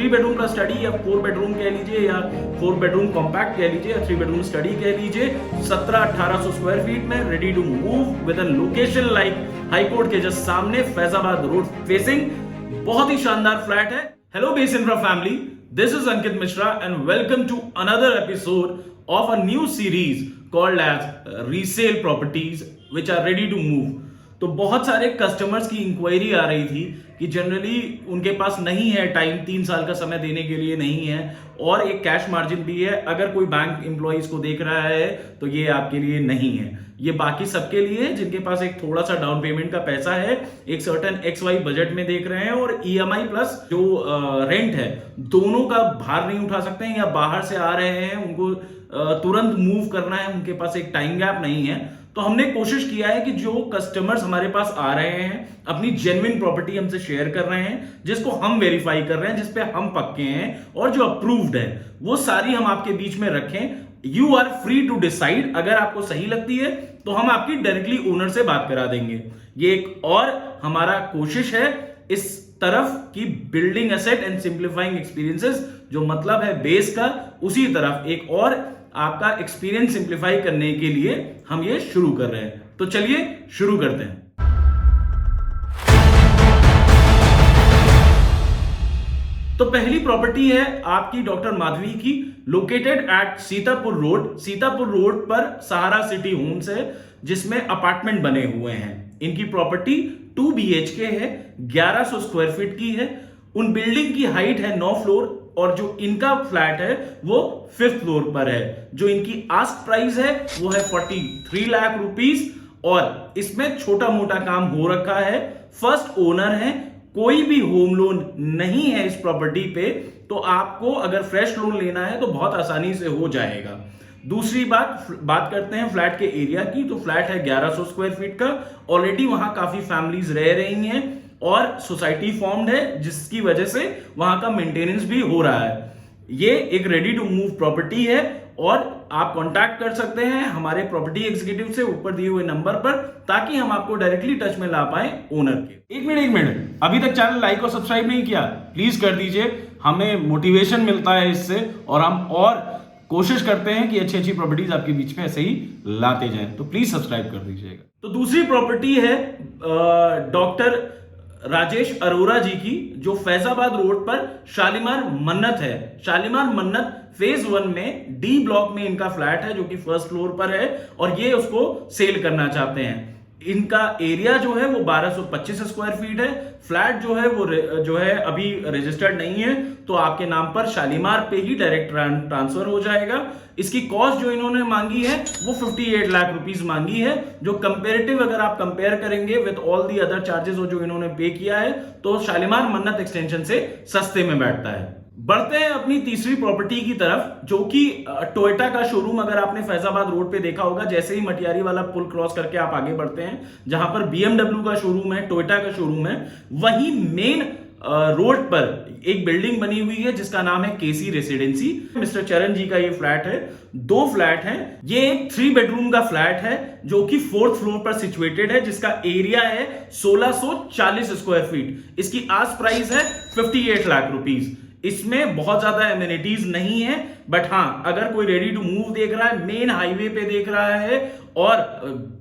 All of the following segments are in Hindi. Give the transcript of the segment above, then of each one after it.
3 बेडरूम का स्टडी या 4 बेडरूम कह लीजिए या 4 बेडरूम कॉम्पैक्ट कह लीजिए या 3 बेडरूम स्टडी कह लीजिए, 17-1800 स्क्वायर फीट में ready to move with a location like high court के जस्ट सामने, फैजाबाद रोड फेसिंग, बहुत ही शानदार फ्लैट है। Hello base infra family, this is Ankit Mishra and welcome to another episode of a new series called as resale properties which are ready to move. तो बहुत सारे कस्टमर्स की इंक्वायरी आ रही थी कि जनरली उनके पास नहीं है टाइम, 3 साल का समय देने के लिए नहीं है और एक कैश मार्जिन भी है। अगर कोई बैंक एम्प्लॉइज को देख रहा है तो ये आपके लिए नहीं है, ये बाकी सबके लिए है जिनके पास एक थोड़ा सा डाउन पेमेंट का पैसा है, एक सर्टेन XY बजट में देख रहे हैं और EMI प्लस जो रेंट है दोनों का भार नहीं उठा सकते हैं या बाहर से आ रहे हैं, उनको तुरंत मूव करना है, उनके पास एक टाइम गैप नहीं है। तो हमने कोशिश किया है कि जो कस्टमर्स हमारे पास आ रहे हैं अपनी जेन्युइन प्रॉपर्टी हमसे शेयर कर रहे हैं, जिसको हम वेरीफाई कर रहे हैं, जिसपे हम पक्के हैं और जो अप्रूव्ड है, वो सारी हम आपके बीच में रखें। You are free to decide, अगर आपको सही लगती है तो हम आपकी डायरेक्टली ओनर से बात करा देंगे। ये एक और हमारा कोशिश है इस तरफ की building asset and simplifying experiences, जो मतलब है बेस का, उसी तरफ एक और आपका एक्सपीरियंस सिंप्लीफाई करने के लिए हम ये शुरू कर रहे हैं। तो चलिए शुरू करते हैं। तो पहली प्रॉपर्टी है आपकी डॉक्टर माधवी की, located at Sitapur road. Sitapur road पर सहारा सिटी होम्स है जिसमें अपार्टमेंट बने हुए हैं। इनकी प्रॉपर्टी 2 BHK है, 1100 स्क्वायर फीट की है। उन बिल्डिंग की हाइट है 9 फ्लोर और जो इनका फ्लैट है वो 5th फ्लोर पर है। जो इनकी आस्क प्राइस है वो है 43 लाख रुपीस और इसमें छोटा मोटा काम हो रखा है। फर्स्ट ओनर है, कोई भी होम लोन नहीं है इस प्रॉपर्टी पे, तो आपको अगर फ्रेश लोन लेना है तो बहुत आसानी से हो जाएगा। दूसरी बात करते हैं फ्लैट के एरिया की। तो फ्लैट है 1100 स्क्वायर फीट का, ऑलरेडी वहां काफी फैमिलीज रह रही हैं और सोसाइटी फॉर्म्ड है जिसकी वजह से वहां का मेंटेनेंस भी हो रहा है। ये एक रेडी टू मूव प्रॉपर्टी है और आप कांटेक्ट कर सकते हैं हमारे प्रॉपर्टी एग्जीक्यूटिव से ऊपर दिए हुए नंबर पर, ताकि हम आपको डायरेक्टली टच में ला पाए ओनर के। एक मिनट, अभी तक चैनल लाइक और सब्सक्राइब नहीं किया, प्लीज कर दीजिए, हमें मोटिवेशन मिलता है इससे और हम और कोशिश करते हैं कि अच्छी अच्छी प्रॉपर्टीज आपके बीच में ऐसे ही लाते जाएं। तो प्लीज सब्सक्राइब कर दीजिएगा। तो दूसरी प्रॉपर्टी है डॉक्टर राजेश अरोरा जी की, जो फैजाबाद रोड पर शालीमार मन्नत है। शालीमार मन्नत फेज 1 में D ब्लॉक में इनका फ्लैट है जो कि 1st फ्लोर पर है और ये उसको सेल करना चाहते हैं। इनका एरिया जो है वो 1225 स्क्वायर फीट है। फ्लैट जो है वो जो है अभी रजिस्टर्ड नहीं है, तो आपके नाम पर शालीमार पे ही डायरेक्ट ट्रांसफर हो जाएगा। इसकी कॉस्ट जो इन्होंने मांगी है वो 58 लाख रुपीस मांगी है, जो कंपेरेटिव अगर आप कंपेयर करेंगे with all the other charges जो इन्होंने पे किया है तो शालीमार मन्नत एक्सटेंशन से सस्ते में बैठता है। बढ़ते हैं अपनी तीसरी प्रॉपर्टी की तरफ, जो कि टोयोटा का शोरूम, अगर आपने फैजाबाद रोड पे देखा होगा, जैसे ही मटियारी वाला पुल क्रॉस करके आप आगे बढ़ते हैं, जहां पर BMW का शोरूम है, टोयोटा का शोरूम है, वहीं मेन रोड पर एक बिल्डिंग बनी हुई है जिसका नाम है KC रेसिडेंसी। मिस्टर चरण जी का ये फ्लैट है। 2 फ्लैट हैं। ये एक 3 बेडरूम का फ्लैट है जो कि 4th फ्लोर पर सिचुएटेड है, जिसका एरिया है 1640 स्क्वायर फीट। इसकी आस्क प्राइस है 58 लाख रुपीस। इसमें बहुत ज्यादा एमिनिटीज नहीं है, बट हाँ, अगर कोई रेडी टू मूव देख रहा है, मेन हाईवे पे देख रहा है और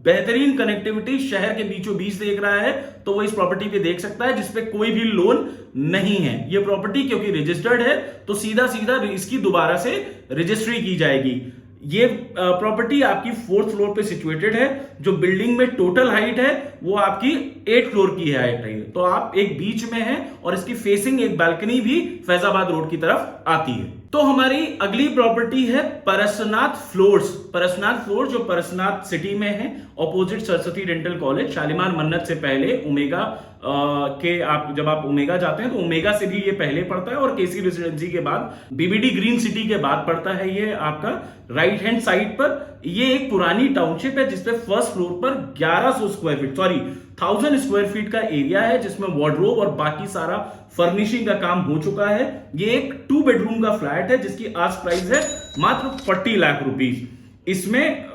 बेहतरीन कनेक्टिविटी शहर के बीचों बीच देख रहा है, तो वो इस प्रॉपर्टी पे देख सकता है जिसपे कोई भी लोन नहीं है। ये प्रॉपर्टी क्योंकि रजिस्टर्ड है तो सीधा इसकी दोबारा से रजिस्ट्री की जाएगी। ये प्रॉपर्टी आपकी 4th फ्लोर पे सिचुएटेड है। जो बिल्डिंग में टोटल हाइट है वो आपकी 8 फ्लोर की हाइट है, तो आप एक बीच में हैं और इसकी फेसिंग एक बालकनी भी फैजाबाद रोड की तरफ आती है। तो हमारी अगली प्रॉपर्टी है परसनाथ फ्लोर्स। परसनाथ फ्लोर जो परसनाथ सिटी में है, opposite Saraswati dental college, Shalimar मन्नत से पहले ओमेगा जब आप ओमेगा जाते हैं तो ओमेगा से भी ये पहले पड़ता है और KC रेसिडेंसी के बाद BBD ग्रीन सिटी के बाद पड़ता है ये आपका राइट हैंड साइड पर। ये एक पुरानी टाउनशिप है जिसपे 1st फ्लोर पर 1100 स्क्वायर फीट 1000 स्क्वायर फीट का एरिया है, जिसमें वार्डरोब और बाकी सारा फर्निशिंग का काम हो चुका है। ये एक 2 बेडरूम का फ्लैट है जिसकी आस्क प्राइस है मात्र 40 लाख रुपीस। इसमें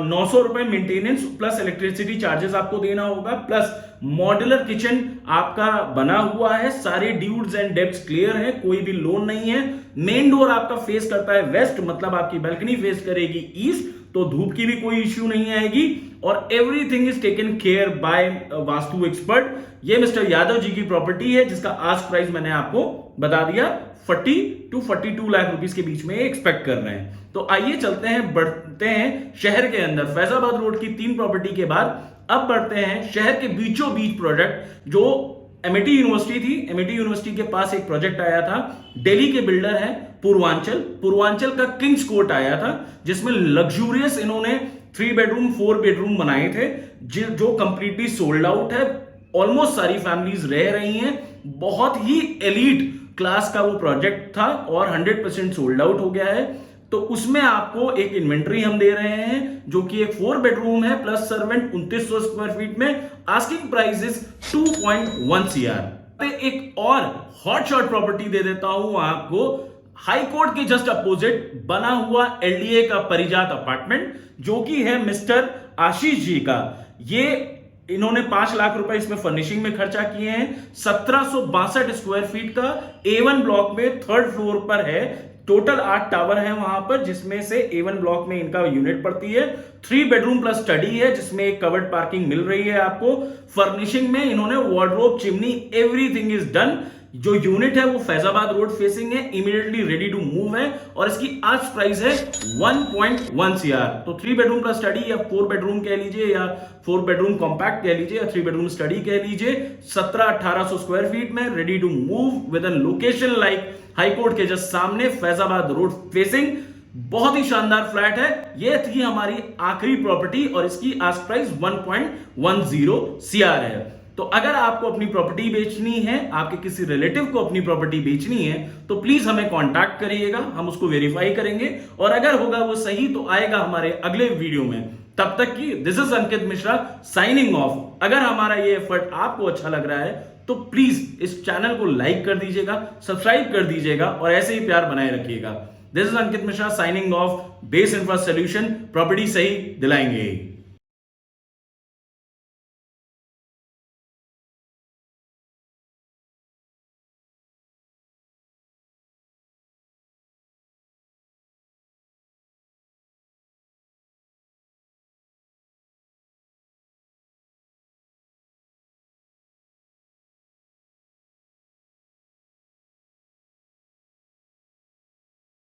900 रुपए मेंटेनेंस प्लस इलेक्ट्रिसिटी चार्जेस आपको देना होगा, प्लस मॉड्यूलर किचन आपका बना हुआ है, सारे ड्यूज एंड डेब्ट्स क्लियर है, कोई भी लोन नहीं है। मेन डोर आपका फेस करता है वेस्ट, मतलब आपकी बैल्कनी फेस करेगी ईस्ट, तो धूप की भी कोई इश्यू नहीं आएगी। और everything is taken care by vastu expert. ये मिस्टर यादव जी की प्रॉपर्टी है, जिसका आस्क प्राइस मैंने आपको बता दिया 40 to 42 लाख रुपीस के बीच में एक्सपेक्ट कर रहे हैं। तो आइए चलते हैं, बढ़ते हैं शहर के अंदर। फैजाबाद रोड की 3 प्रॉपर्टी के बाद अब बढ़ते हैं शहर के बीचों बीच प्रोजेक्ट, जो एमआईटी यूनिवर्सिटी थी। एमआईटी यूनिवर्सिटी के पास एक प्रोजेक्ट आया था, दिल्ली के बिल्डर है पूर्वांचल का किंग्स कोर्ट आया था, जिसमें लग्जूरियस इन्होंने 3 बेडरूम 4 बेडरूम बनाए थे, जो कंप्लीटली सोल्ड आउट है। ऑलमोस्ट सारी फैमिलीज रह रही हैं। बहुत ही एलीट क्लास का वो प्रोजेक्ट था और 100% सोल्ड आउट हो गया है। तो उसमें आपको एक इन्वेंट्री हम दे रहे हैं, जो कि एक 4 बेडरूम है प्लस सर्वेंट, 2900 स्क्वायर फीट में। Asking price is 2.1 CR। एक और हॉट शॉट प्रॉपर्टी दे देता हूं आपको, हाई कोर्ट के जस्ट अपोजिट बना हुआ एलडीए का परिजात अपार्टमेंट, जो कि है मिस्टर आशीष जी का। ये इन्होंने 5 लाख रुपए इसमें फर्निशिंग में खर्चा किए हैं। 1762 स्क्वायर फीट का A1 ब्लॉक में 3rd फ्लोर पर है। टोटल 8 टावर है वहां पर, जिसमें से A1 ब्लॉक में इनका यूनिट पड़ती है। 3 बेडरूम प्लस स्टडी है, जिसमें एक कवर्ड पार्किंग मिल रही है आपको। फर्निशिंग में इन्होंने wardrobe, chimney, everything is done. जो यूनिट है वो फैजाबाद रोड फेसिंग है, इमीडिएटली रेडी टू मूव है, और इसकी आज प्राइस है 1.1 CR। तो 3 बेडरूम प्लस स्टडी या 4 बेडरूम कह लीजिए, या 4 बेडरूम कॉम्पैक्ट कह लीजिए, या 3 बेडरूम स्टडी कह लीजिए, 1700-1800 स्क्वायर फीट में, ready to move with an location like high court के जस्ट सामने, फैजाबाद रोड फेसिंग। बहुत ही शानदार फ्लैट है। यह थी हमारी आखिरी प्रॉपर्टी और इसकी आस्क प्राइस 1.10 CR है। तो अगर आपको अपनी प्रॉपर्टी बेचनी है, आपके किसी रिलेटिव को अपनी प्रॉपर्टी बेचनी है, तो प्लीज हमें कांटेक्ट करिएगा, हम उसको वेरीफाई करेंगे, और अगर होगा वो सही तो आएगा हमारे अगले वीडियो में। तब तक की this is Ankit Mishra signing off. अगर हमारा ये एफर्ट आपको अच्छा लग रहा है तो प्लीज इस चैनल को लाइक कर दीजिएगा, सब्सक्राइब कर दीजिएगा और ऐसे ही प्यार बनाए रखिएगा। This is Ankit Mishra signing off. Base infra solution, property सही दिलाएंगे।